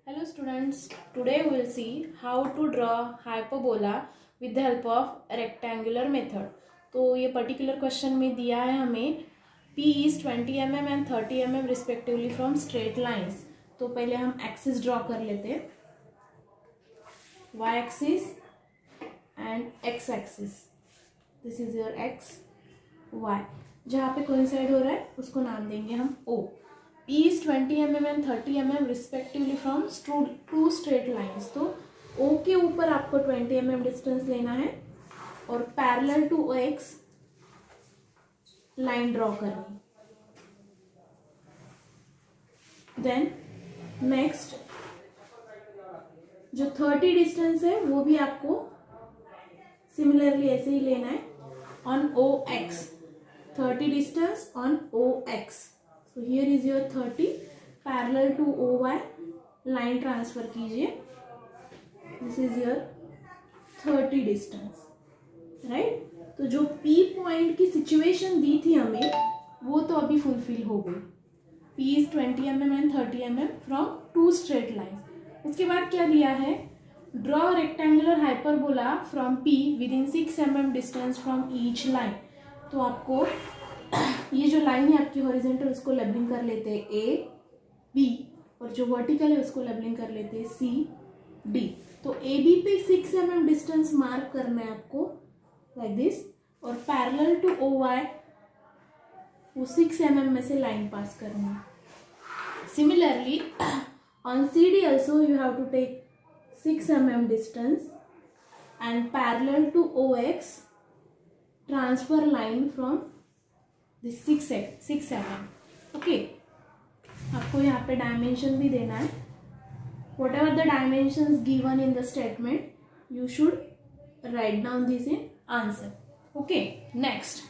Hello students, today we will see how to draw hyperbola with the help of rectangular method. तो ये particular question में दिया है हमें P is 20 mm and 30 mm respectively from straight lines. तो पहले हम axis draw कर लेते हैं, y axis and x axis. This is your x, y. जहाँ पे coincide हो रहा है उसको नाम देंगे हम O. P is 20 mm and 30 mm respectively from two straight lines. तो O के ऊपर आपको 20 mm डिस्टेंस लेना है और parallel to OX line draw करनी. देन नेक्स्ट जो 30 डिस्टेंस है वो भी आपको सिमिलरली ऐसे ही लेना है on OX. 30 distance on OX. So here is your 30 parallel to OY line transfer कीजिए. This is your 30 distance, right? तो जो P पॉइंट की सिचुएशन दी थी हमें वो तो अभी फुलफिल हो गई. P is 20 mm and 30 mm from two straight lines. उसके बाद क्या दिया है? Draw rectangular hyperbola from P within 6 mm distance from each line. तो आपको ये जो लाइन है आपकी हॉरिजॉन्टल उसको लेबलिंग कर लेते हैं ए बी और जो वर्टिकल है उसको लेबलिंग कर लेते हैं सी डी. तो ए बी पे 6 mm डिस्टेंस मार्क करना है आपको लाइक दिस और पैरेलल टू ओ वाई वो 6 mm में से लाइन पास करनी है. Similarly on C D also you have to take 6 mm distance and parallel to O X transfer line from this 6 mm. Okay, आपको यहाँ पे dimension भी देना है. Whatever the dimensions given in the statement you should write down this in answer. Okay, next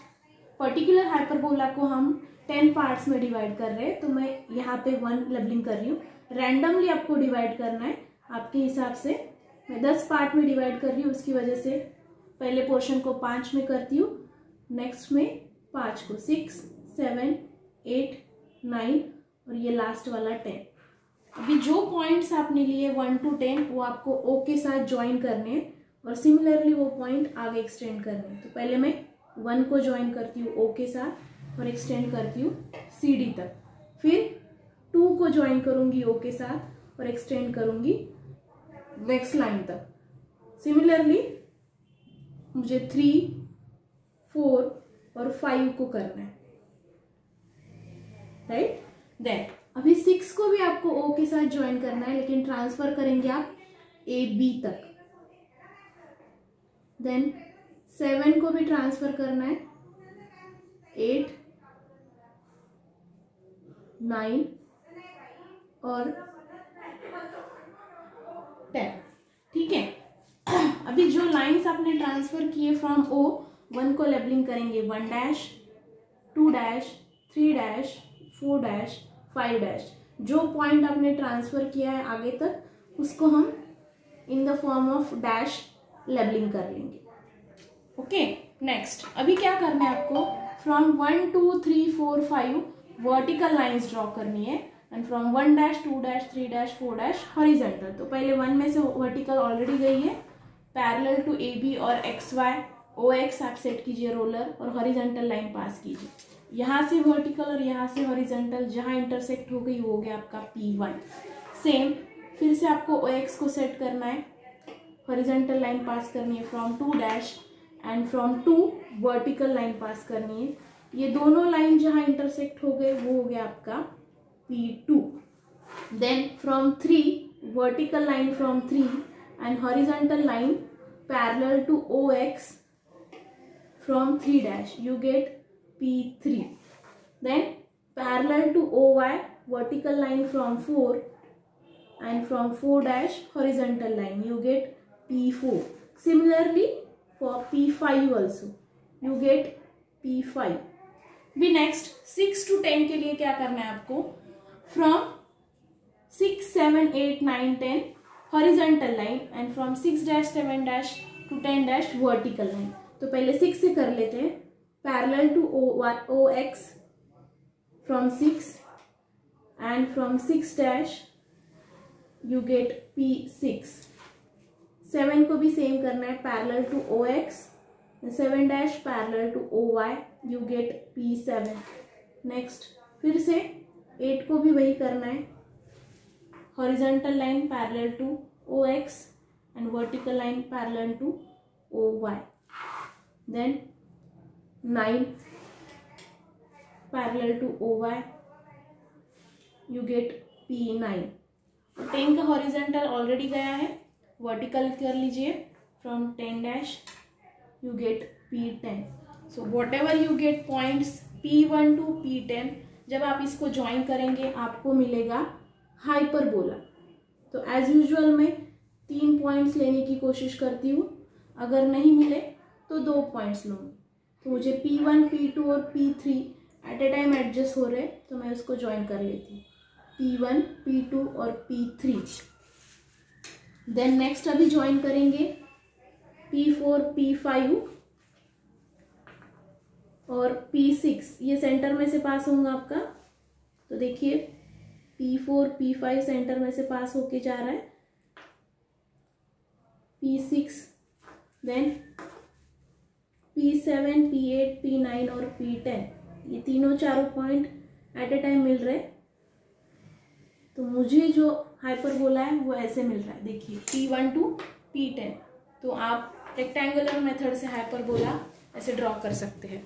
particular hyperbola को हम 10 parts में divide कर रहे हैं. तो मैं यहाँ पे 1 लेबलिंग कर रही हूँ. रैंडमली आपको डिवाइड करना है आपके हिसाब से. मैं 10 पार्ट में डिवाइड कर रही हूँ, उसकी वजह से पहले पोर्शन को 5 में करती हूँ, नेक्स्ट में 5 को 6, 7, 8, 9 और ये लास्ट वाला 10. अभी जो पॉइंट्स आपने लिए 1 to 10 वो आपको O के साथ ज्वाइन करने हैं और सिमिलरली वो पॉइंट आगे एक्सटेंड करने हैं. तो पहले मैं 1 को ज्वाइन करती हूँ O के साथ और एक्सटेंड करती हूँ CD तक. फिर 2 को ज्वाइन करूँगी O के साथ और एक्सटेंड करूँगी नेक्स्ट लाइन तक. सिमिलरली मुझे 3, 4 और 5 को करना है, राइट. देन अभी 6 को भी आपको O के साथ ज्वाइन करना है, लेकिन ट्रांसफर करेंगे आप AB तक. देन 7 को भी ट्रांसफर करना है 8, 9 और 10. ठीक है. अभी जो लाइंस आपने ट्रांसफर किए फ्रॉम O, 1 को लेबलिंग करेंगे 1 dash, 2 dash, 3 dash, 4 dash, 5 dash. जो पॉइंट आपने ट्रांसफर किया है आगे तक उसको हम in the form of dash labelling कर लेंगे. ओके, नेक्स्ट अभी क्या करना है आपको? फ्रॉम 1, 2, 3, 4, 5 वर्टिकल लाइंस ड्रॉ करनी है and from 1 dash, 2 dash, 3 dash, 4 dash horizontal. तो पहले 1 में से वर्टिकल ऑलरेडी गई है. पैरेलल टू AB और XY OX आप सेट कीजिए रोलर और हॉरिजॉन्टल लाइन पास कीजिए. यहाँ से वर्टिकल और यहाँ से हॉरिजॉन्टल जहाँ इंटरसेक्ट हो गई वो हो गया आपका P1. सेम फिर से आपको OX को सेट करना है, हॉरिजॉन्टल लाइन पास करनी है from 2 dash and from 2 vertical line pass करनी है. ये दोनों लाइन जहाँ इंटरसेक्ट हो गए वो हो गया आपका P2. Then from 3 vertical line from 3 and horizontal line parallel to OX from 3 dash you get P3. Then parallel to OY vertical line from 4 and from 4 dash horizontal line you get P4. Similarly for P5 also you get P5. भी next 6 to 10 के लिए क्या करना है आपको? From 6, 7, 8, 9, 10 horizontal line and from 6 dash, 7 dash to 10 dash vertical line. तो पहले 6 से कर लेते हैं. Parallel to OX from 6 and from 6 dash you get P6. 7 को भी सेम करना है, parallel to OX, 7 dash parallel to OY, you get P7. Next फिर से 8 को भी वही करना है, horizontal line parallel to OX and vertical line parallel to OY. Then 9 parallel to OY, you get P9. 10 का हॉरिजॉन्टल ऑलरेडी गया है, वर्टिकल कर लीजिए, from 10 dash you get P10. So whatever you get points P1 to P10, जब आप इसको join करेंगे आपको मिलेगा हाइपरबोला. तो एज यूजुअल मैं 3 पॉइंट्स लेने की कोशिश करती हूँ, अगर नहीं मिले तो 2 पॉइंट्स लूँगी. तो मुझे P1, P2 और P3 एट ए टाइम एडजस्ट हो रहे, तो मैं उसको ज्वाइन कर लेती हूँ, P1, P2 और P3. देन नेक्स्ट अभी ज्वाइन करेंगे P4, P5 और P6. ये सेंटर में से पास होगा आपका, तो देखिए P4, P5 सेंटर में से पास होके जा रहा है, P6, then P7, P8, P9 और P10. ये तीनों चारों पॉइंट एट ए टाइम मिल रहे, तो मुझे जो हाइपरबोला है वो ऐसे मिल रहा है. देखिए P1 टू P10. तो आप रेक्टेंगुलर मेथड से हाइपरबोला ऐसे ड्रॉ कर सकते हैं.